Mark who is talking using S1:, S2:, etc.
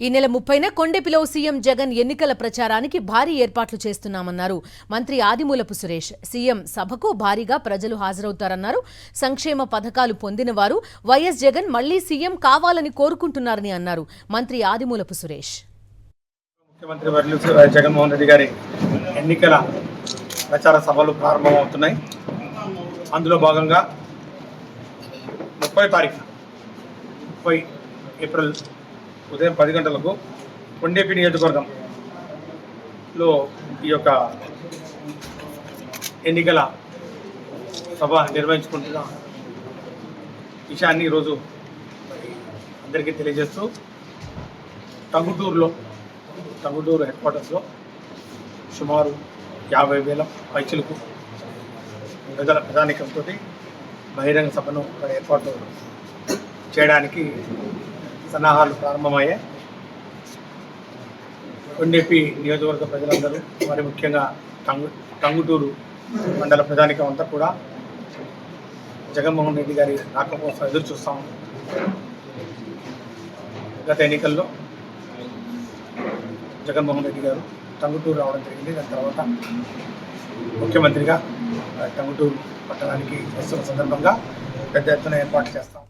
S1: ఈ నెల 30న కొండెపిలో సీఎం జగన్ ఎన్నికల ప్రచారానికి భారీ ఏర్పాట్లు చేస్తున్నామన్నారు మంత్రి ఆదిమూలపు సురేష్. సీఎం సభకు భారీగా ప్రజలు హాజరవుతారన్నారు. సంక్షేమ పథకాలు పొందినవారు వైఎస్ జగన్ మళ్లీ సీఎం కావాలని కోరుకుంటున్నారని అన్నారు మంత్రి ఆదిమూలపు సురేష్.
S2: ముఖ్యమంత్రి వర్యులు జగన్మోహన్ రెడ్డి గారి ఎన్నికల ప్రచార సభలు ప్రారంభమవుతున్నాయి. అందులో భాగంగా 30 ఏప్రిల్ ఉదయం 10 గంటలకు కొండేపి నియోజకవర్గంలో ఈ యొక్క ఎన్నికల సభ నిర్వహించుకుంటున్న విషయాన్ని ఈరోజు అందరికీ తెలియజేస్తూ టంగుటూరు హెడ్ క్వార్టర్స్లో సుమారు 50,000 పైచిలకు ప్రజానీకంతో బహిరంగ సభను ఏర్పాటు చేయడానికి సన్నాహాలు ప్రారంభమయ్యాయి. కొండేపి నియోజకవర్గ ప్రజలందరూ మరి ముఖ్యంగా టంగుటూరు మండల ప్రజానీకం అంతా కూడా జగన్మోహన్ రెడ్డి గారి రాక కోసం ఎదురు చూస్తాము. గత ఎన్నికల్లో జగన్మోహన్ రెడ్డి గారు టంగుటూరు రావడం జరిగింది. దాని తర్వాత ముఖ్యమంత్రిగా టంగుటూరు పట్టణానికి వస్తున్న సందర్భంగా పెద్ద ఎత్తున ఏర్పాట్లు చేస్తాం.